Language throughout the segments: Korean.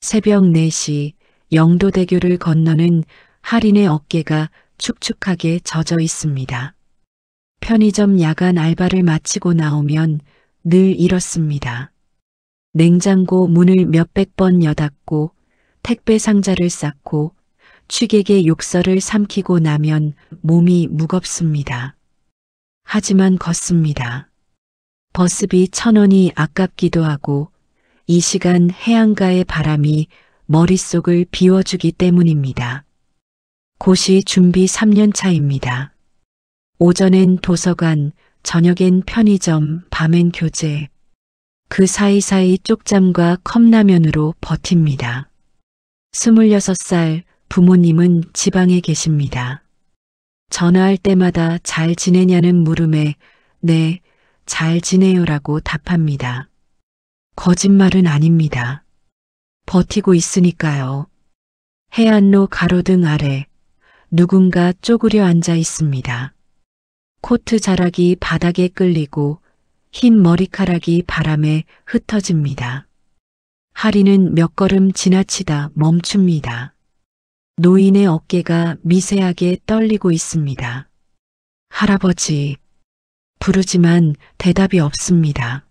새벽 4시 영도대교를 건너는 할인의 어깨가 축축하게 젖어 있습니다. 편의점 야간 알바를 마치고 나오면 늘 이렇습니다. 냉장고 문을 몇백 번 여닫고 택배 상자를 쌓고 취객의 욕설을 삼키고 나면 몸이 무겁습니다. 하지만 걷습니다. 버스비 1,000원이 아깝기도 하고 이 시간 해안가의 바람이 머릿속을 비워주기 때문입니다. 고시 준비 3년 차입니다. 오전엔 도서관, 저녁엔 편의점, 밤엔 교재. 그 사이사이 쪽잠과 컵라면으로 버팁니다. 26살 부모님은 지방에 계십니다. 전화할 때마다 잘 지내냐는 물음에 네, 잘 지내요라고 답합니다. 거짓말은 아닙니다. 버티고 있으니까요. 해안로 가로등 아래 누군가 쪼그려 앉아 있습니다. 코트 자락이 바닥에 끌리고 흰 머리카락이 바람에 흩어집니다. 할인은 몇 걸음 지나치다 멈춥니다. 노인의 어깨가 미세하게 떨리고 있습니다. 할아버지, 부르지만 대답이 없습니다.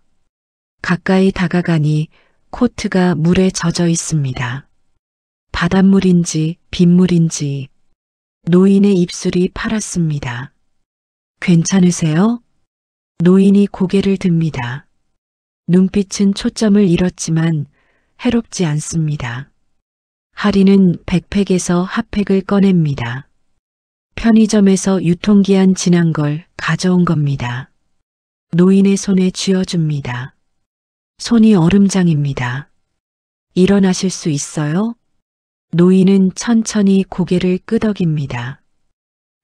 가까이 다가가니 코트가 물에 젖어 있습니다. 바닷물인지 빗물인지 노인의 입술이 파랗습니다. 괜찮으세요? 노인이 고개를 듭니다. 눈빛은 초점을 잃었지만 해롭지 않습니다. 할인은 백팩에서 핫팩을 꺼냅니다. 편의점에서 유통기한 지난 걸 가져온 겁니다. 노인의 손에 쥐어줍니다. 손이 얼음장입니다. 일어나실 수 있어요? 노인은 천천히 고개를 끄덕입니다.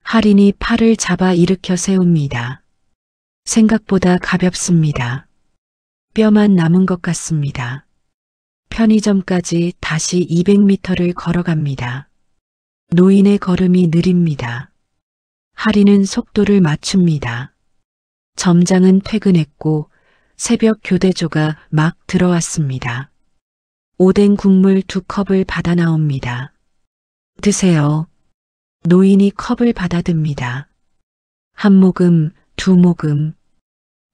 할인이 팔을 잡아 일으켜 세웁니다. 생각보다 가볍습니다. 뼈만 남은 것 같습니다. 편의점까지 다시 200m를 걸어갑니다. 노인의 걸음이 느립니다. 할인은 속도를 맞춥니다. 점장은 퇴근했고 새벽 교대조가 막 들어왔습니다. 오뎅 국물 2컵을 받아 나옵니다. 드세요. 노인이 컵을 받아듭니다. 한 모금, 2모금.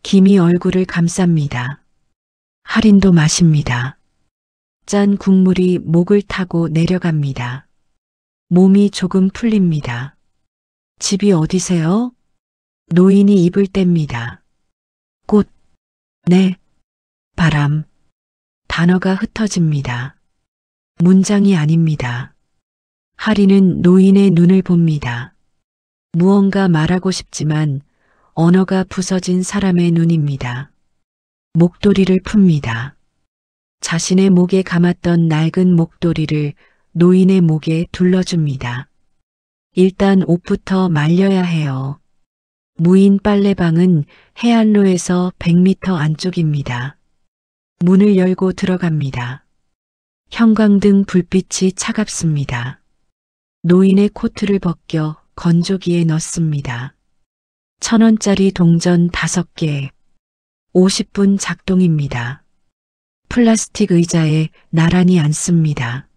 김이 얼굴을 감쌉니다. 할인도 마십니다. 짠 국물이 목을 타고 내려갑니다. 몸이 조금 풀립니다. 집이 어디세요? 노인이 입을 뗍니다. 꽃, 네, 바람. 단어가 흩어집니다. 문장이 아닙니다. 할인은 노인의 눈을 봅니다. 무언가 말하고 싶지만 언어가 부서진 사람의 눈입니다. 목도리를 풉니다. 자신의 목에 감았던 낡은 목도리를 노인의 목에 둘러줍니다. 일단 옷부터 말려야 해요. 무인 빨래방은 해안로에서 100m 안쪽입니다. 문을 열고 들어갑니다. 형광등 불빛이 차갑습니다. 노인의 코트를 벗겨 건조기에 넣습니다. 1,000원짜리 동전 5개. 50분 작동입니다. 플라스틱 의자에 나란히 앉습니다.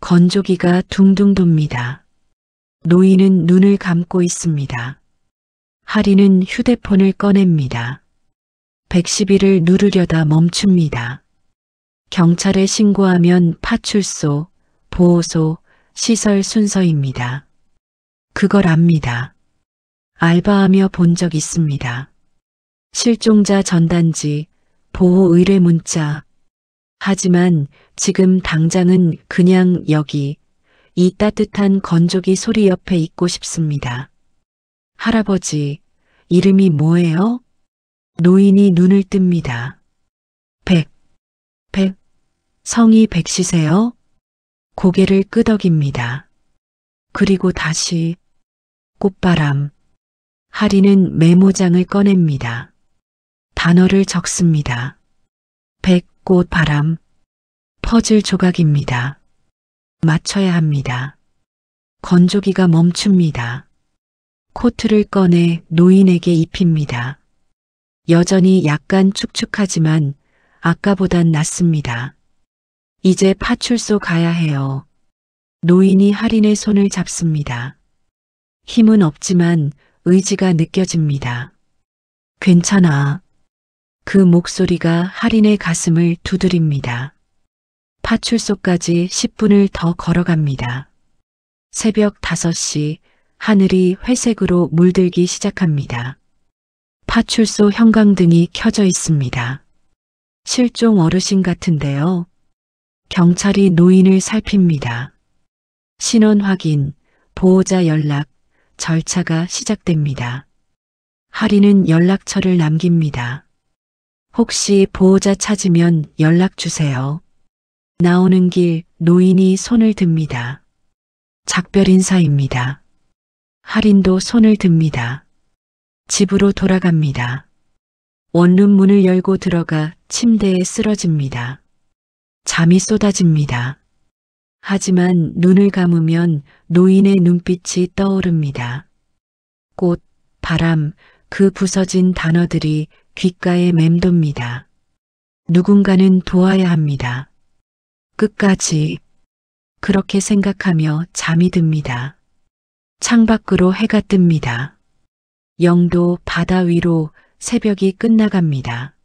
건조기가 둥둥 돕니다. 노인은 눈을 감고 있습니다. 할인은 휴대폰을 꺼냅니다. 111을 누르려다 멈춥니다. 경찰에 신고하면 파출소, 보호소, 시설 순서입니다. 그걸 압니다. 알바하며 본 적 있습니다. 실종자 전단지, 보호 의뢰 문자. 하지만 지금 당장은 그냥 여기, 이 따뜻한 건조기 소리 옆에 있고 싶습니다. 할아버지, 이름이 뭐예요? 노인이 눈을 뜹니다. 백, 성이 백시세요? 고개를 끄덕입니다. 그리고 다시 꽃바람. 할인은 메모장을 꺼냅니다. 단어를 적습니다. 백꽃바람. 퍼즐 조각입니다. 맞춰야 합니다. 건조기가 멈춥니다. 코트를 꺼내 노인에게 입힙니다. 여전히 약간 축축하지만 아까보단 낫습니다. 이제 파출소 가야 해요. 노인이 할인의 손을 잡습니다. 힘은 없지만 의지가 느껴집니다. 괜찮아. 그 목소리가 할인의 가슴을 두드립니다. 파출소까지 10분을 더 걸어갑니다. 새벽 5시 하늘이 회색으로 물들기 시작합니다. 파출소 형광등이 켜져 있습니다. 실종 어르신 같은데요. 경찰이 노인을 살핍니다. 신원 확인, 보호자 연락, 절차가 시작됩니다. 할인은 연락처를 남깁니다. 혹시 보호자 찾으면 연락 주세요. 나오는 길 노인이 손을 듭니다. 작별 인사입니다. 할인도 손을 듭니다. 집으로 돌아갑니다. 원룸 문을 열고 들어가 침대에 쓰러집니다. 잠이 쏟아집니다. 하지만 눈을 감으면 노인의 눈빛이 떠오릅니다. 꽃, 바람, 그 부서진 단어들이 귓가에 맴돕니다. 누군가는 도와야 합니다. 끝까지. 그렇게 생각하며 잠이 듭니다. 창밖으로 해가 뜹니다. 영도 바다 위로 새벽이 끝나갑니다.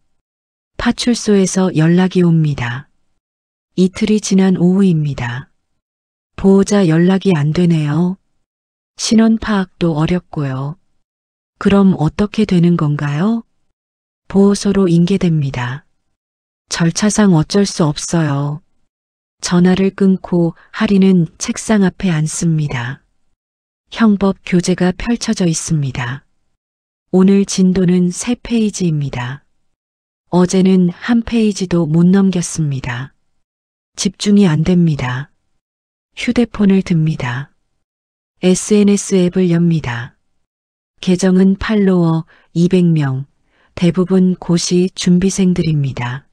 파출소에서 연락이 옵니다. 이틀이 지난 오후입니다. 보호자 연락이 안 되네요. 신원 파악도 어렵고요. 그럼 어떻게 되는 건가요? 보호소로 인계됩니다. 절차상 어쩔 수 없어요. 전화를 끊고 할인은 책상 앞에 앉습니다. 형법 교재가 펼쳐져 있습니다. 오늘 진도는 3페이지입니다. 어제는 1페이지도 못 넘겼습니다. 집중이 안 됩니다. 휴대폰을 듭니다. SNS 앱을 엽니다. 계정은 팔로워 200명, 대부분 고시 준비생들입니다.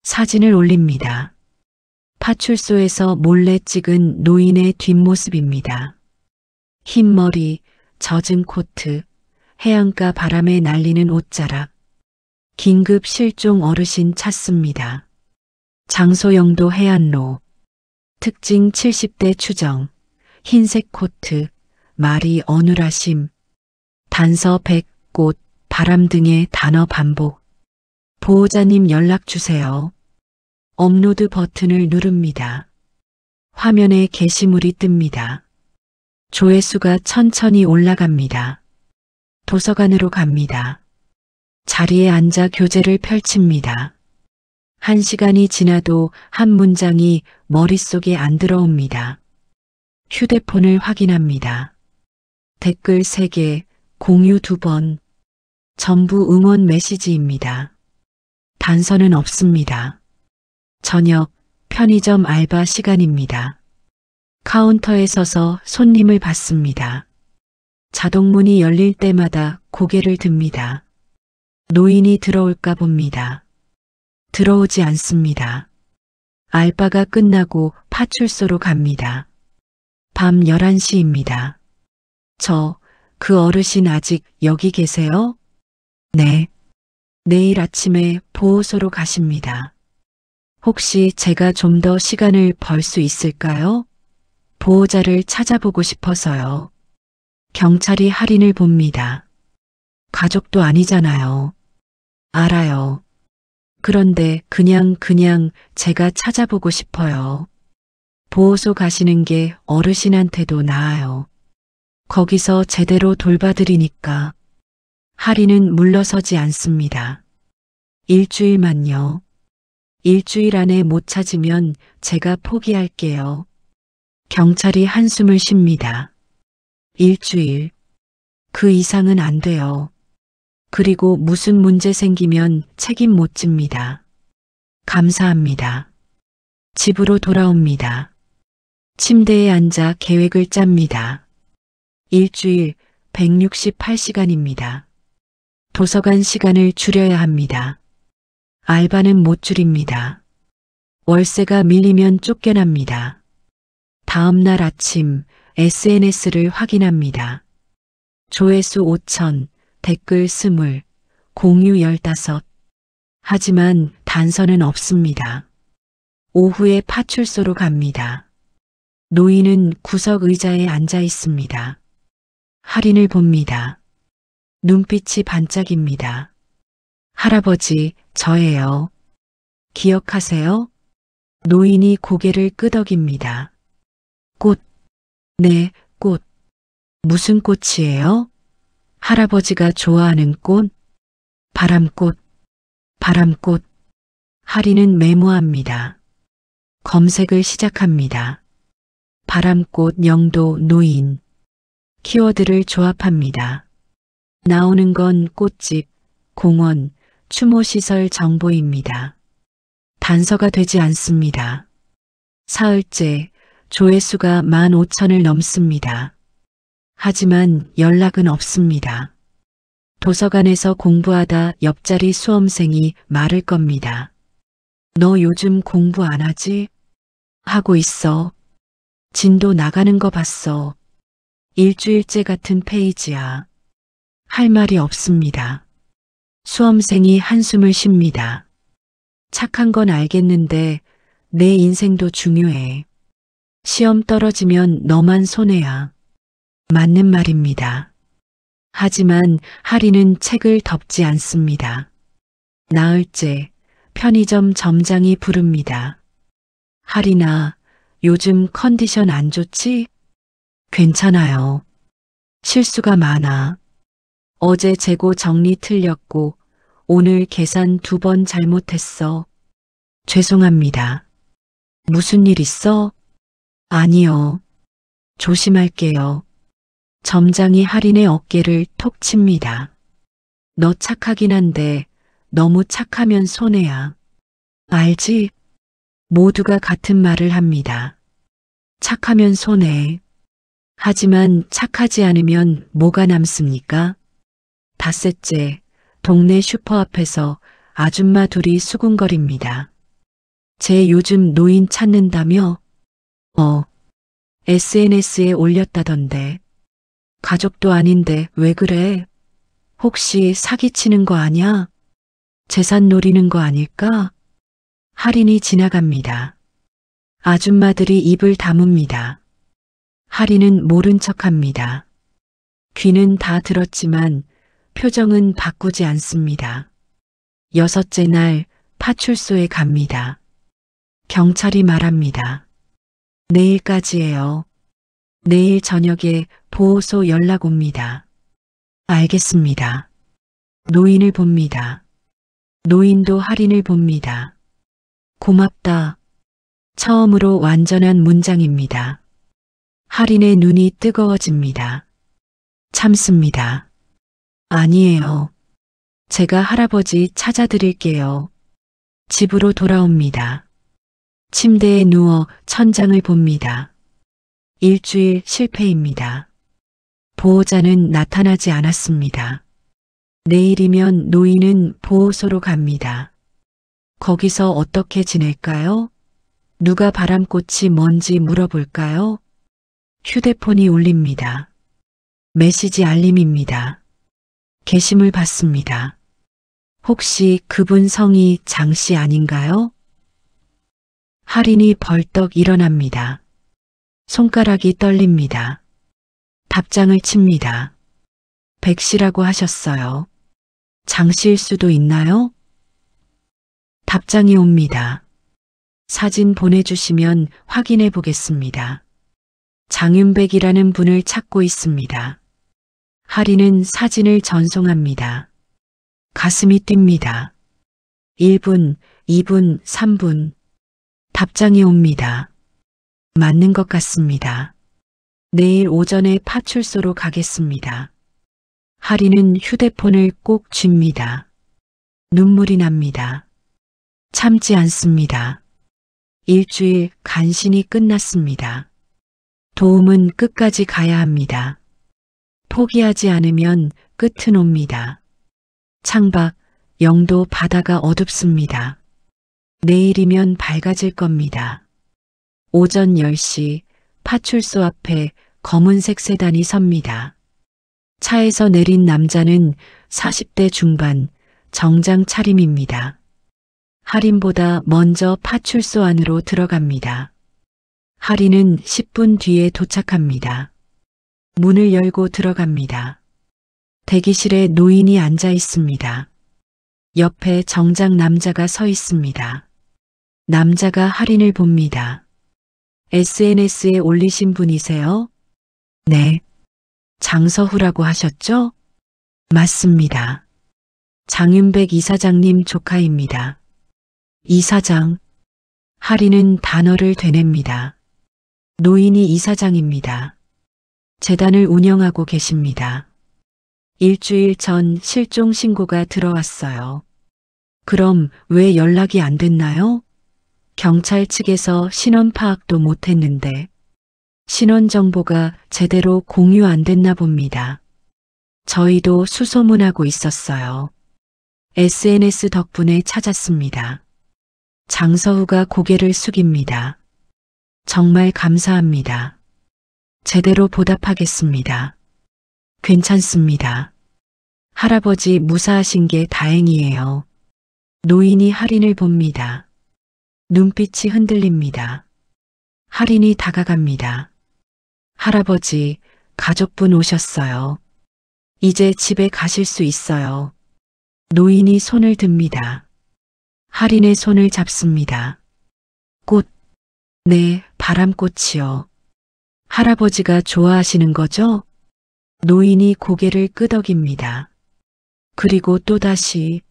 사진을 올립니다. 파출소에서 몰래 찍은 노인의 뒷모습입니다. 흰 머리, 젖은 코트, 해안가 바람에 날리는 옷자락. 긴급 실종 어르신 찾습니다. 장소 영도 해안로. 특징 70대 추정. 흰색 코트, 말이 어눌하심. 단서 100, 꽃, 바람 등의 단어 반복. 보호자님 연락 주세요. 업로드 버튼을 누릅니다. 화면에 게시물이 뜹니다. 조회수가 천천히 올라갑니다. 도서관으로 갑니다. 자리에 앉아 교재를 펼칩니다. 1시간이 지나도 한 문장이 머릿속에 안 들어옵니다. 휴대폰을 확인합니다. 댓글 3개, 공유 2번. 전부 응원 메시지입니다. 단서는 없습니다. 저녁, 편의점 알바 시간입니다. 카운터에 서서 손님을 받습니다. 자동문이 열릴 때마다 고개를 듭니다. 노인이 들어올까 봅니다. 들어오지 않습니다. 알바가 끝나고 파출소로 갑니다. 밤 11시입니다. 그 어르신 아직 여기 계세요? 네. 내일 아침에 보호소로 가십니다. 혹시 제가 좀 더 시간을 벌 수 있을까요? 보호자를 찾아보고 싶어서요. 경찰이 할인을 봅니다. 가족도 아니잖아요. 알아요. 그런데 그냥 제가 찾아보고 싶어요. 보호소 가시는 게 어르신한테도 나아요. 거기서 제대로 돌봐드리니까. 할인은 물러서지 않습니다. 일주일만요. 일주일 안에 못 찾으면 제가 포기할게요. 경찰이 한숨을 쉽니다. 일주일. 그 이상은 안 돼요. 그리고 무슨 문제 생기면 책임 못 집니다. 감사합니다. 집으로 돌아옵니다. 침대에 앉아 계획을 짭니다. 일주일 168시간입니다. 도서관 시간을 줄여야 합니다. 알바는 못 줄입니다. 월세가 밀리면 쫓겨납니다. 다음 날 아침 SNS를 확인합니다. 조회수 5,000, 댓글 20, 공유 15. 하지만 단서는 없습니다. 오후에 파출소로 갑니다. 노인은 구석 의자에 앉아 있습니다. 할인을 봅니다. 눈빛이 반짝입니다. 할아버지, 저예요. 기억하세요? 노인이 고개를 끄덕입니다. 꽃. 네, 꽃. 무슨 꽃이에요? 할아버지가 좋아하는 꽃? 바람꽃. 바람꽃. 할인은 메모합니다. 검색을 시작합니다. 바람꽃, 영도, 노인. 키워드를 조합합니다. 나오는 건 꽃집, 공원, 추모시설 정보입니다. 단서가 되지 않습니다. 사흘째 조회수가 15,000을 넘습니다. 하지만 연락은 없습니다. 도서관에서 공부하다 옆자리 수험생이 말을 겁니다. 너 요즘 공부 안 하지? 하고 있어. 진도 나가는 거 봤어. 일주일째 같은 페이지야. 할 말이 없습니다. 수험생이 한숨을 쉽니다. 착한 건 알겠는데 내 인생도 중요해. 시험 떨어지면 너만 손해야. 맞는 말입니다. 하지만 할인은 책을 덮지 않습니다. 나흘째 편의점 점장이 부릅니다. 할인아, 요즘 컨디션 안 좋지? 괜찮아요. 실수가 많아. 어제 재고 정리 틀렸고 오늘 계산 2번 잘못했어. 죄송합니다. 무슨 일 있어? 아니요. 조심할게요. 점장이 할인의 어깨를 톡 칩니다. 너 착하긴 한데 너무 착하면 손해야. 알지? 모두가 같은 말을 합니다. 착하면 손해. 하지만 착하지 않으면 뭐가 남습니까? 닷새째 동네 슈퍼 앞에서 아줌마 둘이 수군거립니다. 제 요즘 노인 찾는다며? SNS에 올렸다던데. 가족도 아닌데 왜 그래? 혹시 사기치는 거 아냐? 재산 노리는 거 아닐까? 할인이 지나갑니다. 아줌마들이 입을 다뭅니다. 할인은 모른 척합니다. 귀는 다 들었지만 표정은 바꾸지 않습니다. 6째 날 파출소에 갑니다. 경찰이 말합니다. 내일까지예요. 내일 저녁에 보호소 연락 옵니다. 알겠습니다. 노인을 봅니다. 노인도 할인을 봅니다. 고맙다. 처음으로 완전한 문장입니다. 할인의 눈이 뜨거워집니다. 참습니다. 아니에요. 제가 할아버지 찾아드릴게요. 집으로 돌아옵니다. 침대에 누워 천장을 봅니다. 일주일 실패입니다. 보호자는 나타나지 않았습니다. 내일이면 노인은 보호소로 갑니다. 거기서 어떻게 지낼까요? 누가 바람꽃이 뭔지 물어볼까요? 휴대폰이 울립니다. 메시지 알림입니다. 게시물 받습니다. 혹시 그분 성이 장씨 아닌가요? 할인이 벌떡 일어납니다. 손가락이 떨립니다. 답장을 칩니다. 백씨라고 하셨어요. 장씨일 수도 있나요? 답장이 옵니다. 사진 보내주시면 확인해 보겠습니다. 장윤백이라는 분을 찾고 있습니다. 할인은 사진을 전송합니다. 가슴이 뜁니다. 1분, 2분, 3분. 답장이 옵니다. 맞는 것 같습니다. 내일 오전에 파출소로 가겠습니다. 할인은 휴대폰을 꼭 쥡니다. 눈물이 납니다. 참지 않습니다. 일주일 간신히 끝났습니다. 도움은 끝까지 가야 합니다. 포기하지 않으면 끝은 옵니다. 창밖, 영도 바다가 어둡습니다. 내일이면 밝아질 겁니다. 오전 10시 파출소 앞에 검은색 세단이 섭니다. 차에서 내린 남자는 40대 중반 정장 차림입니다. 할인보다 먼저 파출소 안으로 들어갑니다. 할인은 10분 뒤에 도착합니다. 문을 열고 들어갑니다. 대기실에 노인이 앉아 있습니다. 옆에 정장 남자가 서 있습니다. 남자가 할인을 봅니다. SNS에 올리신 분이세요? 네. 장서후라고 하셨죠? 맞습니다. 장윤백 이사장님 조카입니다. 이사장. 할인은 단어를 되냅니다. 노인이 이사장입니다. 재단을 운영하고 계십니다. 일주일 전 실종 신고가 들어왔어요. 그럼 왜 연락이 안 됐나요? 경찰 측에서 신원 파악도 못했는데 신원 정보가 제대로 공유 안 됐나 봅니다. 저희도 수소문하고 있었어요. SNS 덕분에 찾았습니다. 장서후가 고개를 숙입니다. 정말 감사합니다. 제대로 보답하겠습니다. 괜찮습니다. 할아버지 무사하신 게 다행이에요. 노인이 할인을 봅니다. 눈빛이 흔들립니다. 할인이 다가갑니다. 할아버지, 가족분 오셨어요. 이제 집에 가실 수 있어요. 노인이 손을 듭니다. 할인의 손을 잡습니다. 꽃. 네, 바람꽃이요. 할아버지가 좋아하시는 거죠? 노인이 고개를 끄덕입니다. 그리고 또다시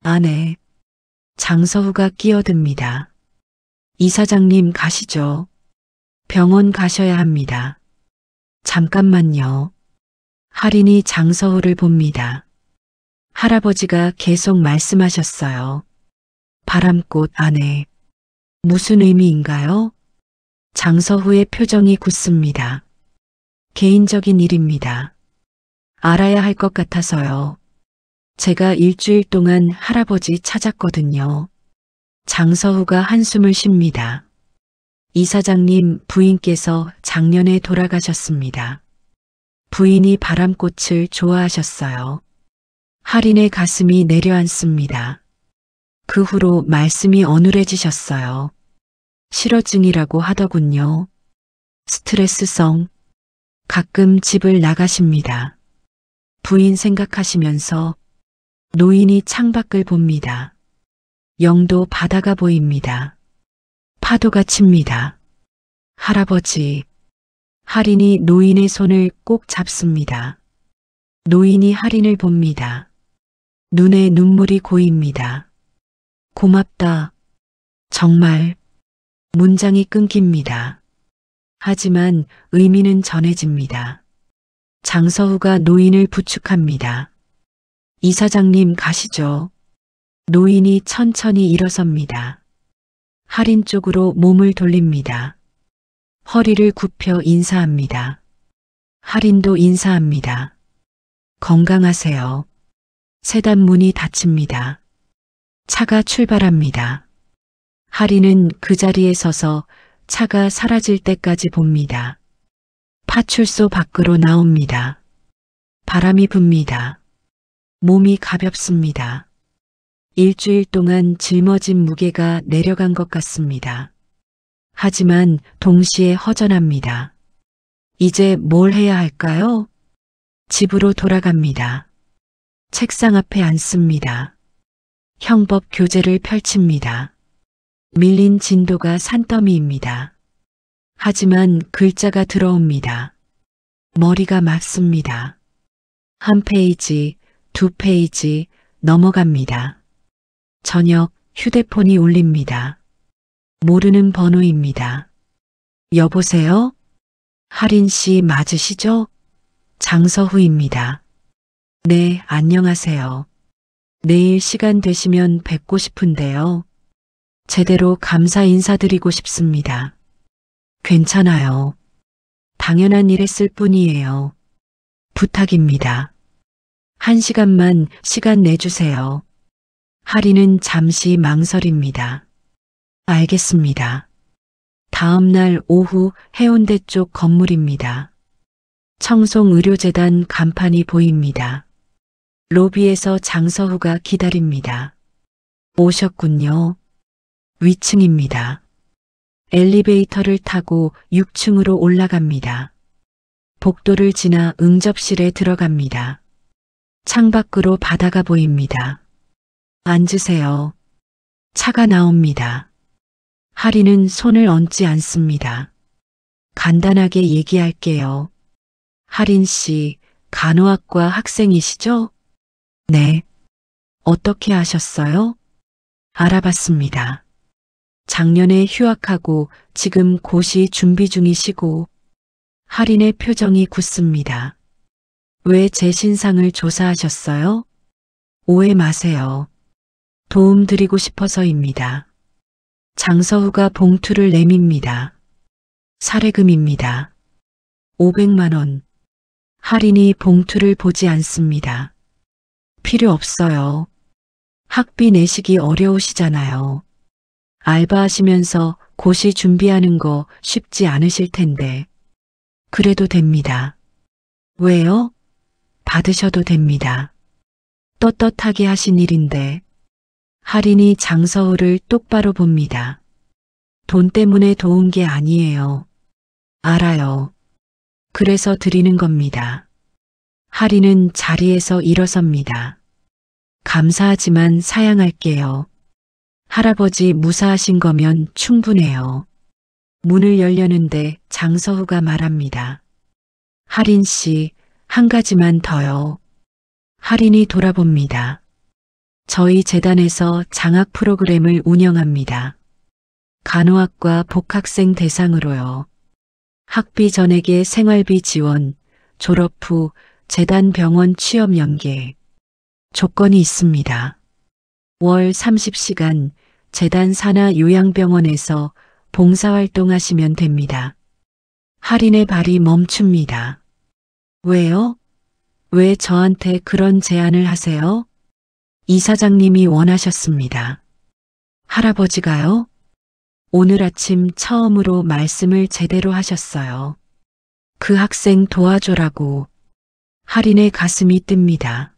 아내. 장서후가 끼어듭니다. 이사장님 가시죠. 병원 가셔야 합니다. 잠깐만요. 할인이 장서후를 봅니다. 할아버지가 계속 말씀하셨어요. 바람꽃 아내. 무슨 의미인가요? 장서후의 표정이 굳습니다. 개인적인 일입니다. 알아야 할 것 같아서요. 제가 일주일 동안 할아버지 찾았거든요. 장서후가 한숨을 쉽니다. 이사장님 부인께서 작년에 돌아가셨습니다. 부인이 바람꽃을 좋아하셨어요. 할인의 가슴이 내려앉습니다. 그 후로 말씀이 어눌해지셨어요. 실어증이라고 하더군요. 스트레스성. 가끔 집을 나가십니다. 부인 생각하시면서 노인이 창밖을 봅니다. 영도 바다가 보입니다. 파도가 칩니다. 할아버지. 할인이 노인의 손을 꼭 잡습니다. 노인이 할인을 봅니다. 눈에 눈물이 고입니다. 고맙다. 정말. 문장이 끊깁니다. 하지만 의미는 전해집니다. 장서후가 노인을 부축합니다. 이사장님 가시죠. 노인이 천천히 일어섭니다. 할인 쪽으로 몸을 돌립니다. 허리를 굽혀 인사합니다. 할인도 인사합니다. 건강하세요. 세단 문이 닫힙니다. 차가 출발합니다. 할인은 그 자리에 서서 차가 사라질 때까지 봅니다. 파출소 밖으로 나옵니다. 바람이 붑니다. 몸이 가볍습니다. 일주일 동안 짊어진 무게가 내려간 것 같습니다. 하지만 동시에 허전합니다. 이제 뭘 해야 할까요? 집으로 돌아갑니다. 책상 앞에 앉습니다. 형법 교재를 펼칩니다. 밀린 진도가 산더미입니다. 하지만 글자가 들어옵니다. 머리가 맑습니다. 한 페이지, 두 페이지 넘어갑니다. 저녁 휴대폰이 울립니다. 모르는 번호입니다. 여보세요? 할인 씨 맞으시죠? 장서후입니다. 네, 안녕하세요. 내일 시간 되시면 뵙고 싶은데요. 제대로 감사 인사드리고 싶습니다. 괜찮아요. 당연한 일 했을 뿐이에요. 부탁입니다. 1시간만 시간 내주세요. 할인은 잠시 망설입니다. 알겠습니다. 다음 날 오후 해운대 쪽 건물입니다. 청송의료재단 간판이 보입니다. 로비에서 장서후가 기다립니다. 오셨군요. 위층입니다. 엘리베이터를 타고 6층으로 올라갑니다. 복도를 지나 응접실에 들어갑니다. 창밖으로 바다가 보입니다. 앉으세요. 차가 나옵니다. 하리는 손을 얹지 않습니다. 간단하게 얘기할게요. 하린 씨, 간호학과 학생이시죠? 네. 어떻게 하셨어요? 알아봤습니다. 작년에 휴학하고 지금 고시 준비 중이시고. 하린의 표정이 굳습니다. 왜 제 신상을 조사하셨어요? 오해 마세요. 도움 드리고 싶어서입니다. 장서후가 봉투를 내밉니다. 사례금입니다. 500만 원. 하린이 봉투를 보지 않습니다. 필요 없어요. 학비 내시기 어려우시잖아요. 알바하시면서 고시 준비하는 거 쉽지 않으실 텐데. 그래도 됩니다. 왜요? 받으셔도 됩니다. 떳떳하게 하신 일인데. 하린이 장서우를 똑바로 봅니다. 돈 때문에 도운 게 아니에요. 알아요. 그래서 드리는 겁니다. 하린은 자리에서 일어섭니다. 감사하지만 사양할게요. 할아버지 무사하신 거면 충분해요. 문을 열려는데 장서후가 말합니다. 하린 씨, 한 가지만 더요. 하린이 돌아봅니다. 저희 재단에서 장학 프로그램을 운영합니다. 간호학과 복학생 대상으로요. 학비 전액의 생활비 지원, 졸업 후 재단 병원 취업 연계. 조건이 있습니다. 월 30시간 재단 산하 요양병원에서 봉사활동하시면 됩니다. 하린의 발이 멈춥니다. 왜요? 왜 저한테 그런 제안을 하세요? 이사장님이 원하셨습니다. 할아버지가요? 오늘 아침 처음으로 말씀을 제대로 하셨어요. 그 학생 도와줘라고. 하린의 가슴이 뜹니다.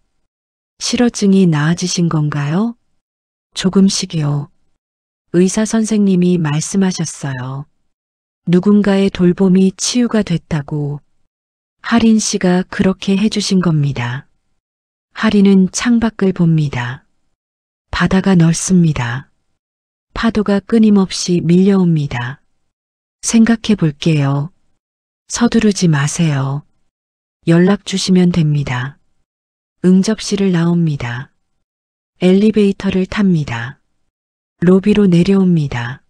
실어증이 나아지신 건가요? 조금씩이요. 의사 선생님이 말씀하셨어요. 누군가의 돌봄이 치유가 됐다고. 하린 씨가 그렇게 해주신 겁니다. 하린은 창밖을 봅니다. 바다가 넓습니다. 파도가 끊임없이 밀려옵니다. 생각해 볼게요. 서두르지 마세요. 연락 주시면 됩니다. 응접실을 나옵니다. 엘리베이터를 탑니다. 로비로 내려옵니다.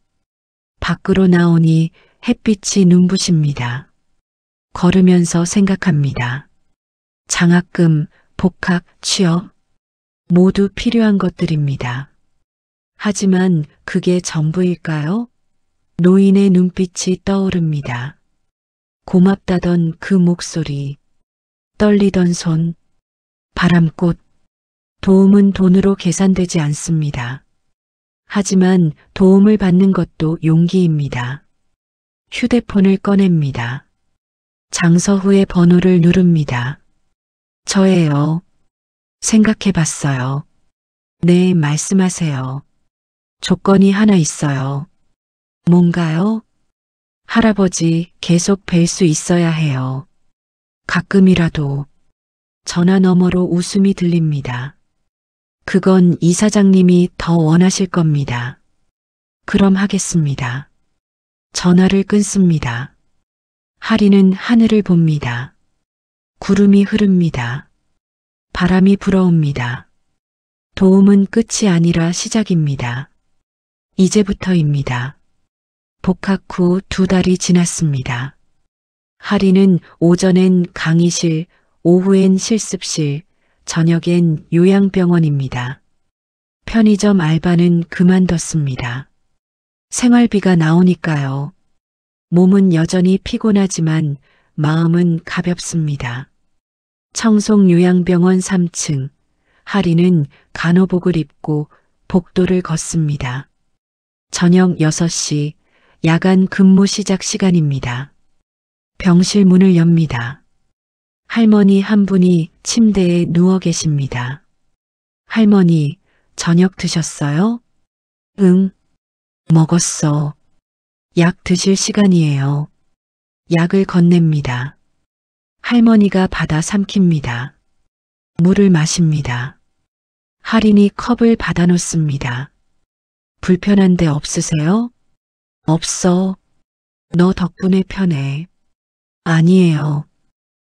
밖으로 나오니 햇빛이 눈부십니다. 걸으면서 생각합니다. 장학금, 복학, 취업 모두 필요한 것들입니다. 하지만 그게 전부일까요? 노인의 눈빛이 떠오릅니다. 고맙다던 그 목소리, 떨리던 손, 바람꽃. 도움은 돈으로 계산되지 않습니다. 하지만 도움을 받는 것도 용기입니다. 휴대폰을 꺼냅니다. 장서후의 번호를 누릅니다. 저예요. 생각해봤어요. 네, 말씀하세요. 조건이 하나 있어요. 뭔가요? 할아버지 계속 뵐 수 있어야 해요. 가끔이라도. 전화 너머로 웃음이 들립니다. 그건 이사장님이 더 원하실 겁니다. 그럼 하겠습니다. 전화를 끊습니다. 하린은 하늘을 봅니다. 구름이 흐릅니다. 바람이 불어옵니다. 도움은 끝이 아니라 시작입니다. 이제부터입니다. 복학 후 2달이 지났습니다. 하린은 오전엔 강의실, 오후엔 실습실, 저녁엔 요양병원입니다. 편의점 알바는 그만뒀습니다. 생활비가 나오니까요. 몸은 여전히 피곤하지만 마음은 가볍습니다. 청송요양병원 3층, 하린은 간호복을 입고 복도를 걷습니다. 저녁 6시, 야간 근무 시작 시간입니다. 병실 문을 엽니다. 할머니 한 분이 침대에 누워 계십니다. 할머니, 저녁 드셨어요? 응, 먹었어. 약 드실 시간이에요. 약을 건넵니다. 할머니가 받아 삼킵니다. 물을 마십니다. 할인이 컵을 받아 놓습니다. 불편한 데 없으세요? 없어. 너 덕분에 편해. 아니에요.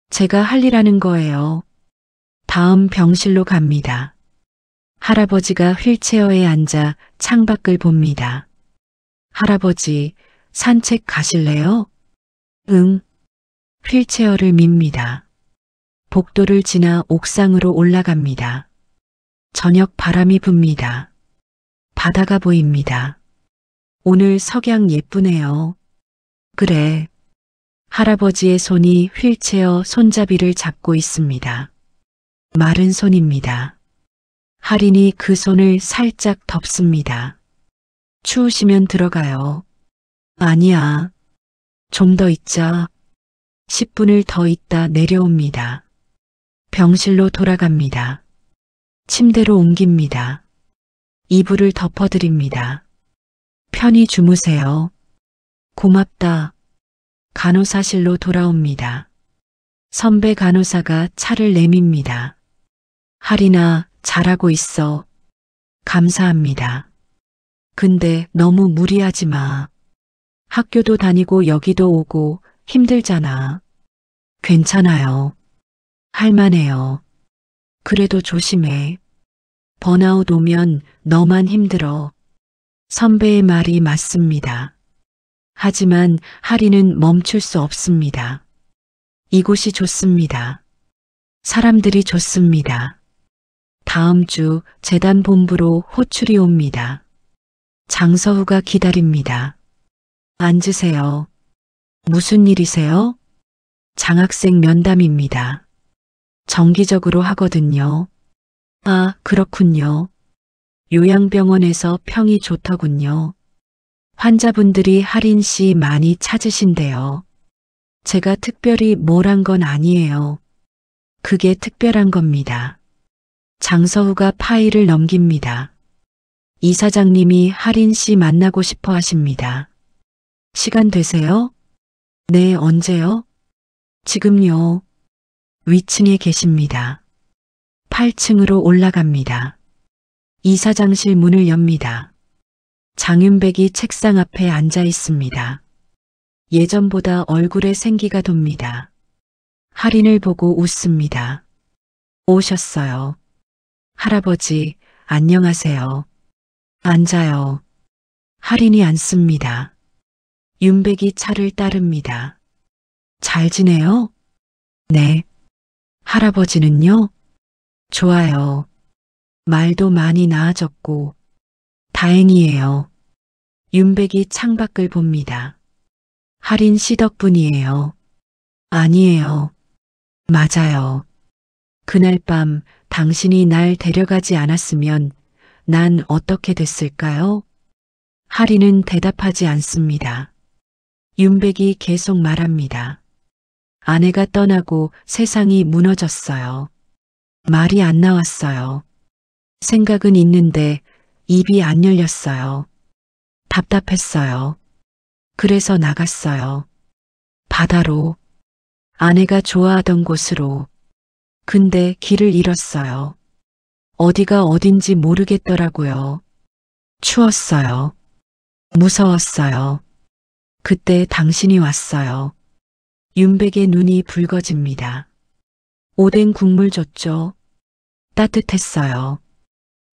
제가 할 일 하는 거예요. 다음 병실로 갑니다. 할아버지가 휠체어에 앉아 창밖을 봅니다. 할아버지, 산책 가실래요? 응. 휠체어를 밉니다. 복도를 지나 옥상으로 올라갑니다. 저녁 바람이 붑니다. 바다가 보입니다. 오늘 석양 예쁘네요. 그래. 할아버지의 손이 휠체어 손잡이를 잡고 있습니다. 마른 손입니다. 할인이 그 손을 살짝 덮습니다. 추우시면 들어가요. 아니야. 좀 더 있자. 10분을 더 있다 내려옵니다. 병실로 돌아갑니다. 침대로 옮깁니다. 이불을 덮어드립니다. 편히 주무세요. 고맙다. 간호사실로 돌아옵니다. 선배 간호사가 차를 내밉니다. 할인아, 잘하고 있어. 감사합니다. 근데 너무 무리하지 마. 학교도 다니고 여기도 오고 힘들잖아. 괜찮아요. 할만해요. 그래도 조심해. 번아웃 오면 너만 힘들어. 선배의 말이 맞습니다. 하지만 할인은 멈출 수 없습니다. 이곳이 좋습니다. 사람들이 좋습니다. 다음 주 재단 본부로 호출이 옵니다. 장서후가 기다립니다. 앉으세요. 무슨 일이세요? 장학생 면담입니다. 정기적으로 하거든요. 아, 그렇군요. 요양병원에서 평이 좋더군요. 환자분들이 할인 씨 많이 찾으신대요. 제가 특별히 뭘 한 건 아니에요. 그게 특별한 겁니다. 장서후가 파일을 넘깁니다. 이사장님이 할인 씨 만나고 싶어 하십니다. 시간 되세요? 네, 언제요? 지금요. 위층에 계십니다. 8층으로 올라갑니다. 이사장실 문을 엽니다. 장윤백이 책상 앞에 앉아 있습니다. 예전보다 얼굴에 생기가 돕니다. 할인을 보고 웃습니다. 오셨어요. 할아버지, 안녕하세요. 앉아요. 할인이 앉습니다. 윤백이 차를 따릅니다. 잘 지내요? 네. 할아버지는요? 좋아요. 말도 많이 나아졌고 다행이에요. 윤백이 창밖을 봅니다. 할인 씨 덕분이에요. 아니에요. 맞아요. 그날 밤 당신이 날 데려가지 않았으면 난 어떻게 됐을까요? 할인은 대답하지 않습니다. 윤백이 계속 말합니다. 아내가 떠나고 세상이 무너졌어요. 말이 안 나왔어요. 생각은 있는데 입이 안 열렸어요. 답답했어요. 그래서 나갔어요. 바다로. 아내가 좋아하던 곳으로. 근데 길을 잃었어요. 어디가 어딘지 모르겠더라고요. 추웠어요. 무서웠어요. 그때 당신이 왔어요. 윤백의 눈이 붉어집니다. 오뎅 국물 줬죠. 따뜻했어요.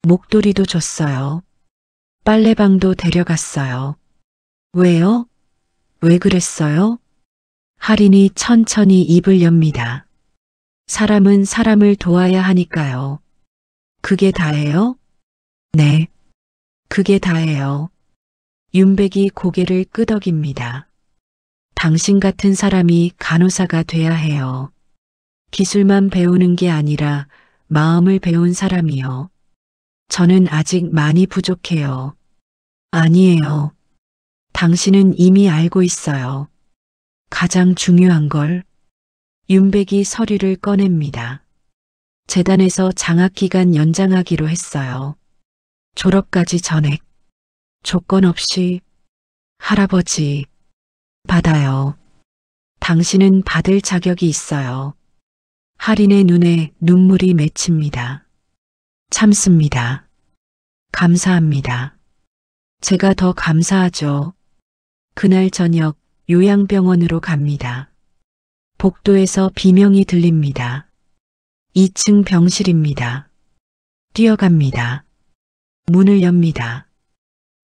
목도리도 줬어요. 빨래방도 데려갔어요. 왜요? 왜 그랬어요? 할인이 천천히 입을 엽니다. 사람은 사람을 도와야 하니까요. 그게 다예요? 네. 그게 다예요. 윤백이 고개를 끄덕입니다. 당신 같은 사람이 간호사가 돼야 해요. 기술만 배우는 게 아니라 마음을 배운 사람이요. 저는 아직 많이 부족해요. 아니에요. 당신은 이미 알고 있어요. 가장 중요한 걸. 윤백이 서류를 꺼냅니다. 재단에서 장학기간 연장하기로 했어요. 졸업까지 전액. 조건 없이. 할아버지, 받아요. 당신은 받을 자격이 있어요. 할인의 눈에 눈물이 맺힙니다. 참습니다. 감사합니다. 제가 더 감사하죠. 그날 저녁 요양병원으로 갑니다. 복도에서 비명이 들립니다. 2층 병실입니다. 뛰어갑니다. 문을 엽니다.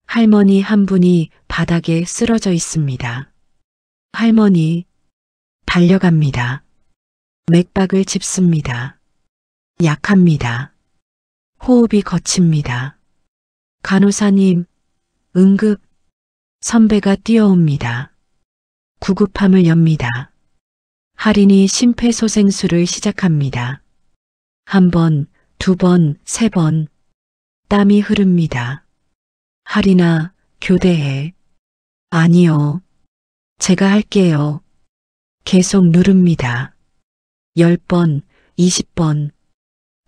할머니 한 분이 바닥에 쓰러져 있습니다. 할머니, 달려갑니다. 맥박을 짚습니다. 약합니다. 호흡이 거칩니다. 간호사님, 응급. 선배가 뛰어옵니다. 구급함을 엽니다. 할인이 심폐소생술을 시작합니다. 1번, 2번, 3번. 땀이 흐릅니다. 할인아, 교대해. 아니요. 제가 할게요. 계속 누릅니다. 10번, 20번.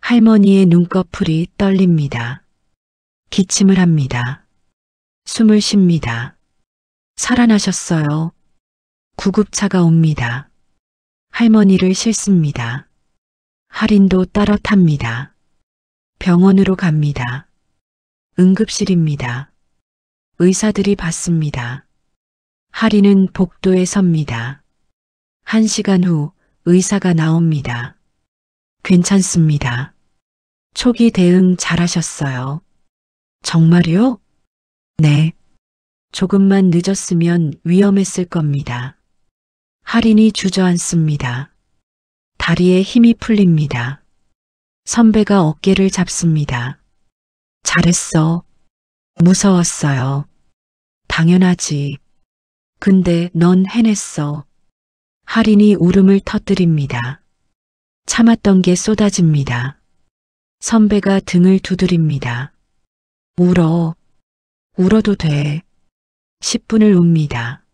할머니의 눈꺼풀이 떨립니다. 기침을 합니다. 숨을 쉽니다. 살아나셨어요. 구급차가 옵니다. 할머니를 싣습니다. 할인도 따라 탑니다. 병원으로 갑니다. 응급실입니다. 의사들이 받습니다. 할인은 복도에 섭니다. 1시간 후 의사가 나옵니다. 괜찮습니다. 초기 대응 잘하셨어요. 정말요? 네. 조금만 늦었으면 위험했을 겁니다. 할인이 주저앉습니다. 다리에 힘이 풀립니다. 선배가 어깨를 잡습니다. 잘했어. 무서웠어요. 당연하지. 근데 넌 해냈어. 할인이 울음을 터뜨립니다. 참았던 게 쏟아집니다. 선배가 등을 두드립니다. 울어. 울어도 돼. 10분을 웁니다.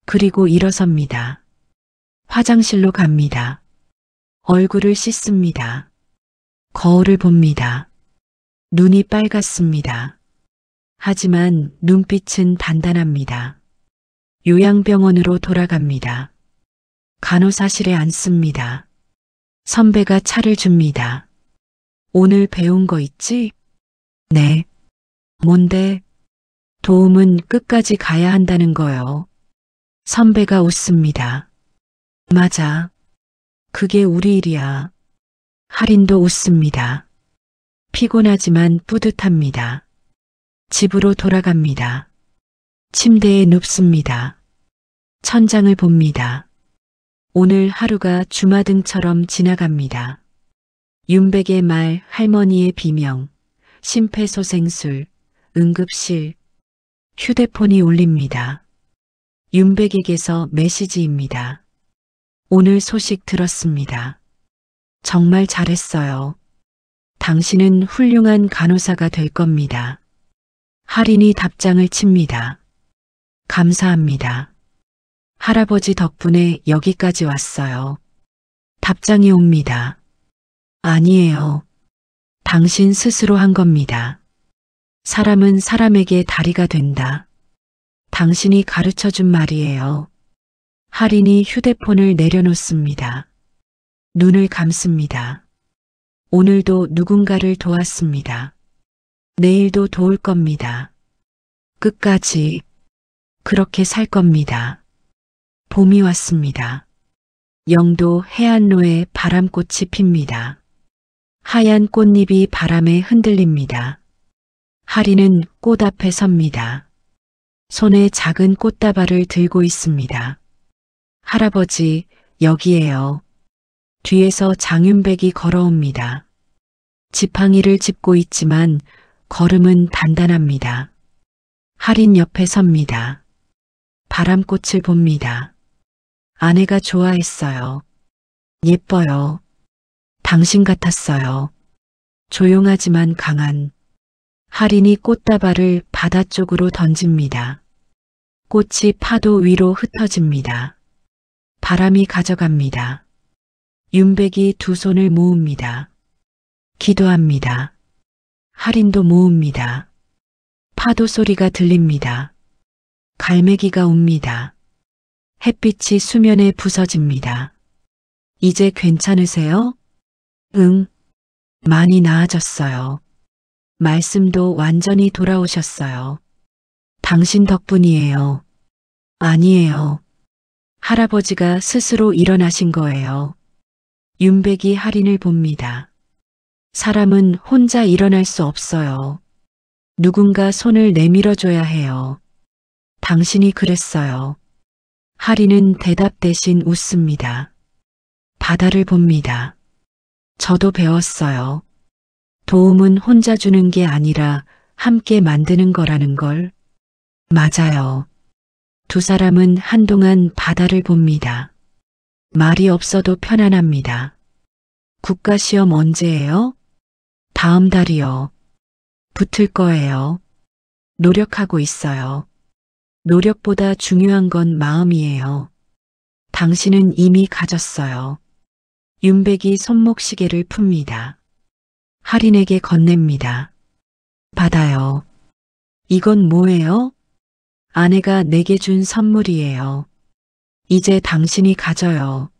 그리고 일어섭니다. 화장실로 갑니다. 얼굴을 씻습니다. 거울을 봅니다. 눈이 빨갛습니다. 하지만 눈빛은 단단합니다. 요양병원으로 돌아갑니다. 간호사실에 앉습니다. 선배가 차를 줍니다. 오늘 배운 거 있지? 네. 뭔데? 도움은 끝까지 가야 한다는 거요. 선배가 웃습니다. 맞아. 그게 우리 일이야. 할인도 웃습니다. 피곤하지만 뿌듯합니다. 집으로 돌아갑니다. 침대에 눕습니다. 천장을 봅니다. 오늘 하루가 주마등처럼 지나갑니다. 윤백의 말, 할머니의 비명, 심폐소생술, 응급실, 휴대폰이 울립니다. 윤백에게서 메시지입니다. 오늘 소식 들었습니다. 정말 잘했어요. 당신은 훌륭한 간호사가 될 겁니다. 할인이 답장을 칩니다. 감사합니다. 할아버지 덕분에 여기까지 왔어요. 답장이 옵니다. 아니에요. 당신 스스로 한 겁니다. 사람은 사람에게 다리가 된다. 당신이 가르쳐준 말이에요. 할인이 휴대폰을 내려놓습니다. 눈을 감습니다. 오늘도 누군가를 도왔습니다. 내일도 도울 겁니다. 끝까지 그렇게 살 겁니다. 봄이 왔습니다. 영도 해안로에 바람꽃이 핍니다. 하얀 꽃잎이 바람에 흔들립니다. 할인은 꽃 앞에 섭니다. 손에 작은 꽃다발을 들고 있습니다. 할아버지, 여기에요. 뒤에서 장윤백이 걸어옵니다. 지팡이를 짚고 있지만 걸음은 단단합니다. 할인 옆에 섭니다. 바람꽃을 봅니다. 아내가 좋아했어요. 예뻐요. 당신 같았어요. 조용하지만 강한. 할인이 꽃다발을 바다 쪽으로 던집니다. 꽃이 파도 위로 흩어집니다. 바람이 가져갑니다. 윤백이 두 손을 모읍니다. 기도합니다. 할인도 모읍니다. 파도 소리가 들립니다. 갈매기가 웁니다. 햇빛이 수면에 부서집니다. 이제 괜찮으세요? 응, 많이 나아졌어요. 말씀도 완전히 돌아오셨어요. 당신 덕분이에요. 아니에요. 할아버지가 스스로 일어나신 거예요. 윤백이 할인을 봅니다. 사람은 혼자 일어날 수 없어요. 누군가 손을 내밀어줘야 해요. 당신이 그랬어요. 할인은 대답 대신 웃습니다. 바다를 봅니다. 저도 배웠어요. 도움은 혼자 주는 게 아니라 함께 만드는 거라는 걸. 맞아요. 두 사람은 한동안 바다를 봅니다. 말이 없어도 편안합니다. 국가시험 언제예요? 다음 달이요. 붙을 거예요. 노력하고 있어요. 노력보다 중요한 건 마음이에요. 당신은 이미 가졌어요. 윤백이 손목시계를 풉니다. 할인에게 건넵니다. 받아요. 이건 뭐예요? 아내가 내게 준 선물이에요. 이제 당신이 가져요.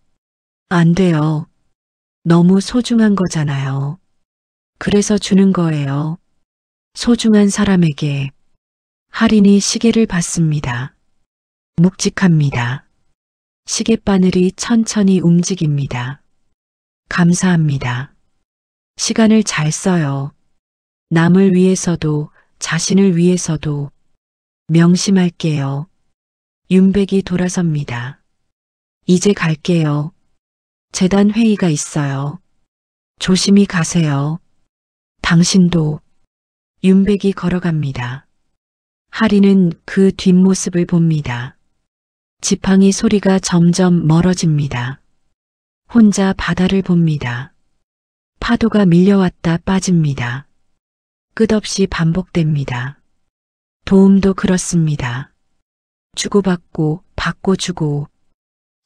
안 돼요. 너무 소중한 거잖아요. 그래서 주는 거예요. 소중한 사람에게. 할인이 시계를 받습니다. 묵직합니다. 시계바늘이 천천히 움직입니다. 감사합니다. 시간을 잘 써요. 남을 위해서도 자신을 위해서도. 명심할게요. 윤백이 돌아섭니다. 이제 갈게요. 재단 회의가 있어요. 조심히 가세요. 당신도. 윤백이 걸어갑니다. 할인은 그 뒷모습을 봅니다. 지팡이 소리가 점점 멀어집니다. 혼자 바다를 봅니다. 파도가 밀려왔다 빠집니다. 끝없이 반복됩니다. 도움도 그렇습니다. 주고받고 받고 주고.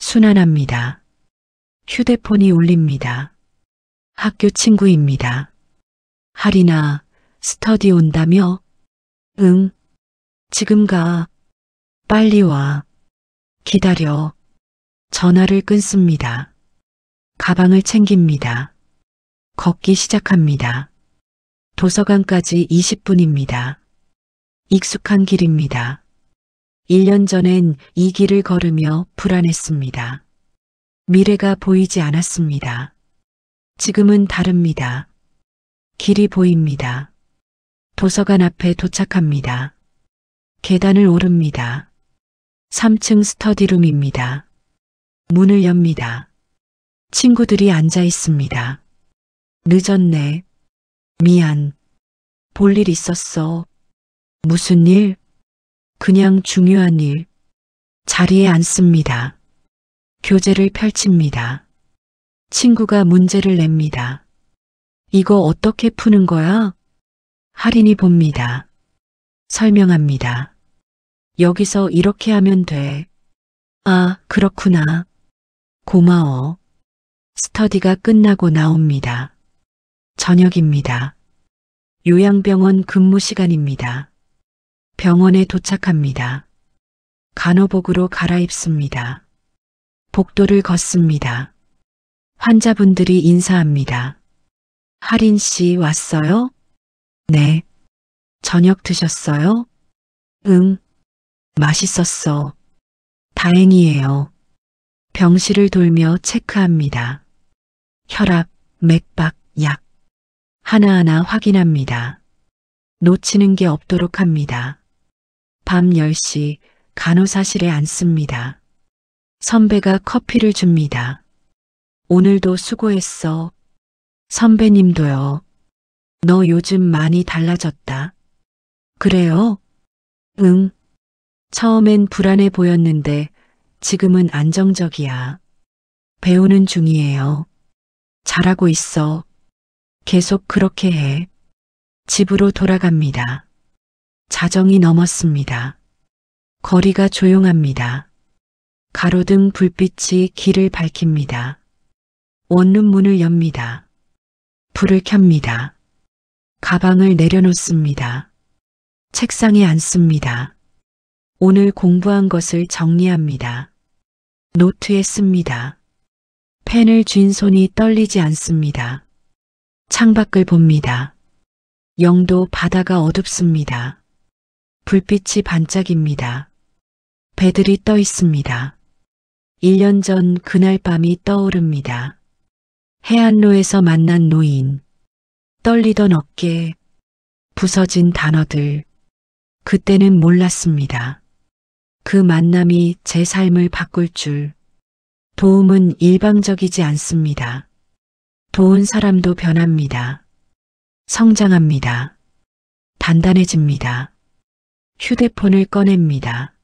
순환합니다. 휴대폰이 울립니다. 학교 친구입니다. 할인아, 스터디 온다며? 응. 지금 가. 빨리 와. 기다려. 전화를 끊습니다. 가방을 챙깁니다. 걷기 시작합니다. 도서관까지 20분입니다. 익숙한 길입니다. 1년 전엔 이 길을 걸으며 불안했습니다. 미래가 보이지 않았습니다. 지금은 다릅니다. 길이 보입니다. 도서관 앞에 도착합니다. 계단을 오릅니다. 3층 스터디룸입니다. 문을 엽니다. 친구들이 앉아 있습니다. 늦었네. 미안. 볼 일 있었어. 무슨 일? 그냥 중요한 일. 자리에 앉습니다. 교재를 펼칩니다. 친구가 문제를 냅니다. 이거 어떻게 푸는 거야? 할인이 봅니다. 설명합니다. 여기서 이렇게 하면 돼. 아, 그렇구나. 고마워. 스터디가 끝나고 나옵니다. 저녁입니다. 요양병원 근무 시간입니다. 병원에 도착합니다. 간호복으로 갈아입습니다. 복도를 걷습니다. 환자분들이 인사합니다. 할인 씨 왔어요? 네. 저녁 드셨어요? 응. 맛있었어. 다행이에요. 병실을 돌며 체크합니다. 혈압, 맥박, 약. 하나하나 확인합니다. 놓치는 게 없도록 합니다. 밤 10시 간호사실에 앉습니다. 선배가 커피를 줍니다. 오늘도 수고했어. 선배님도요. 너 요즘 많이 달라졌다. 그래요? 응. 처음엔 불안해 보였는데 지금은 안정적이야. 배우는 중이에요. 잘하고 있어. 계속 그렇게 해. 집으로 돌아갑니다. 자정이 넘었습니다. 거리가 조용합니다. 가로등 불빛이 길을 밝힙니다. 원룸 문을 엽니다. 불을 켭니다. 가방을 내려놓습니다. 책상에 앉습니다. 오늘 공부한 것을 정리합니다. 노트에 씁니다. 펜을 쥔 손이 떨리지 않습니다. 창밖을 봅니다. 영도 바다가 어둡습니다. 불빛이 반짝입니다. 배들이 떠 있습니다. 1년 전 그날 밤이 떠오릅니다. 해안로에서 만난 노인, 떨리던 어깨, 부서진 단어들. 그때는 몰랐습니다. 그 만남이 제 삶을 바꿀 줄. 도움은 일방적이지 않습니다. 도운 사람도 변합니다. 성장합니다. 단단해집니다. 휴대폰을 꺼냅니다.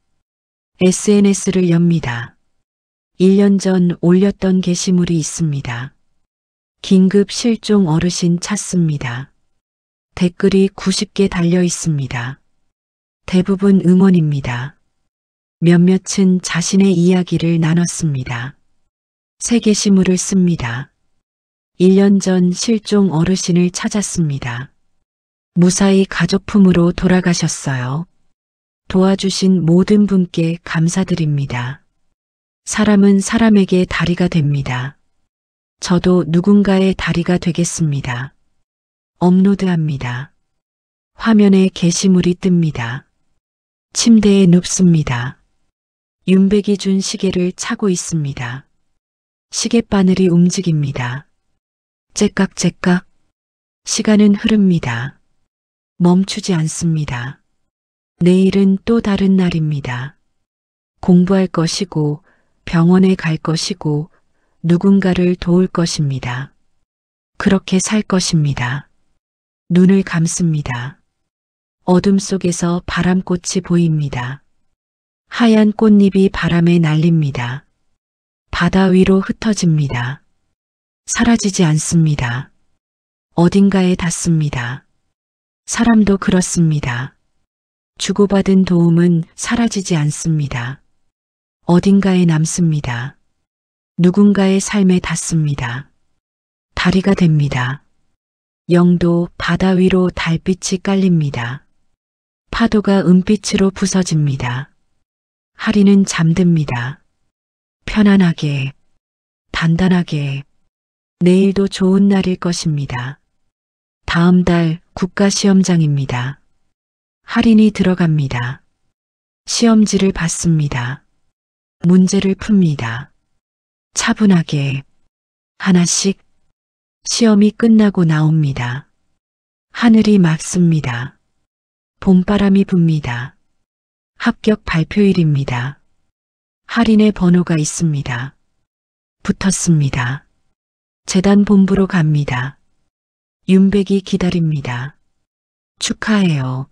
SNS를 엽니다. 1년 전 올렸던 게시물이 있습니다. 긴급 실종 어르신 찾습니다. 댓글이 90개 달려 있습니다. 대부분 응원입니다. 몇몇은 자신의 이야기를 나눴습니다. 새 게시물을 씁니다. 1년 전 실종 어르신을 찾았습니다. 무사히 가족품으로 돌아가셨어요. 도와주신 모든 분께 감사드립니다. 사람은 사람에게 다리가 됩니다. 저도 누군가의 다리가 되겠습니다. 업로드합니다. 화면에 게시물이 뜹니다. 침대에 눕습니다. 윤백이 준 시계를 차고 있습니다. 시계바늘이 움직입니다. 째깍째깍. 시간은 흐릅니다. 멈추지 않습니다. 내일은 또 다른 날입니다. 공부할 것이고 병원에 갈 것이고 누군가를 도울 것입니다. 그렇게 살 것입니다. 눈을 감습니다. 어둠 속에서 바람꽃이 보입니다. 하얀 꽃잎이 바람에 날립니다. 바다 위로 흩어집니다. 사라지지 않습니다. 어딘가에 닿습니다. 사람도 그렇습니다. 주고받은 도움은 사라지지 않습니다. 어딘가에 남습니다. 누군가의 삶에 닿습니다. 다리가 됩니다. 영도 바다 위로 달빛이 깔립니다. 파도가 은빛으로 부서집니다. 하리는 잠듭니다. 편안하게, 단단하게. 내일도 좋은 날일 것입니다. 다음 달 국가시험장입니다. 할인이 들어갑니다. 시험지를 받습니다. 문제를 풉니다. 차분하게 하나씩. 시험이 끝나고 나옵니다. 하늘이 맑습니다. 봄바람이 붑니다. 합격 발표일입니다. 할인의 번호가 있습니다. 붙었습니다. 재단 본부로 갑니다. 윤백이 기다립니다. 축하해요.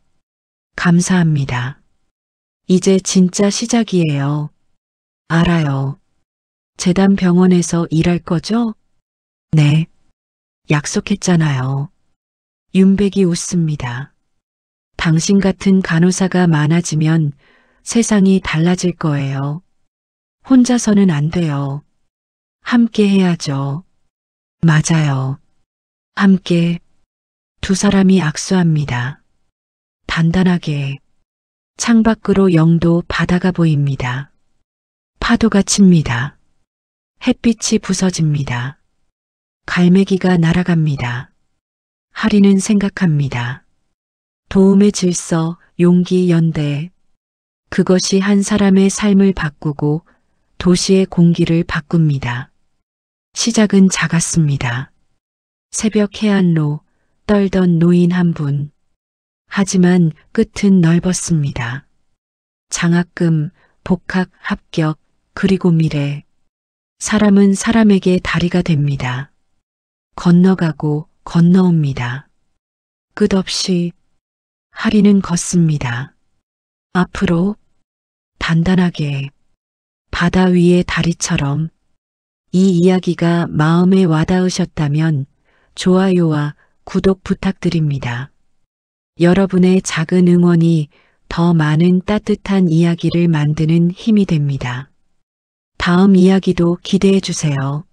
감사합니다. 이제 진짜 시작이에요. 알아요. 재단 병원에서 일할 거죠? 네. 약속했잖아요. 윤백이 웃습니다. 당신 같은 간호사가 많아지면 세상이 달라질 거예요. 혼자서는 안 돼요. 함께 해야죠. 맞아요. 함께. 두 사람이 악수합니다. 단단하게. 창밖으로 영도 바다가 보입니다. 파도가 칩니다. 햇빛이 부서집니다. 갈매기가 날아갑니다. 하리는 생각합니다. 도움의 질서, 용기, 연대. 그것이 한 사람의 삶을 바꾸고 도시의 공기를 바꿉니다. 시작은 작았습니다. 새벽 해안로, 떨던 노인 한 분. 하지만 끝은 넓었습니다. 장학금, 복학, 합격, 그리고 미래. 사람은 사람에게 다리가 됩니다. 건너가고 건너옵니다. 끝없이. 하리는 걷습니다. 앞으로. 단단하게. 바다 위의 다리처럼. 이 이야기가 마음에 와닿으셨다면 좋아요와 구독 부탁드립니다. 여러분의 작은 응원이 더 많은 따뜻한 이야기를 만드는 힘이 됩니다. 다음 이야기도 기대해 주세요.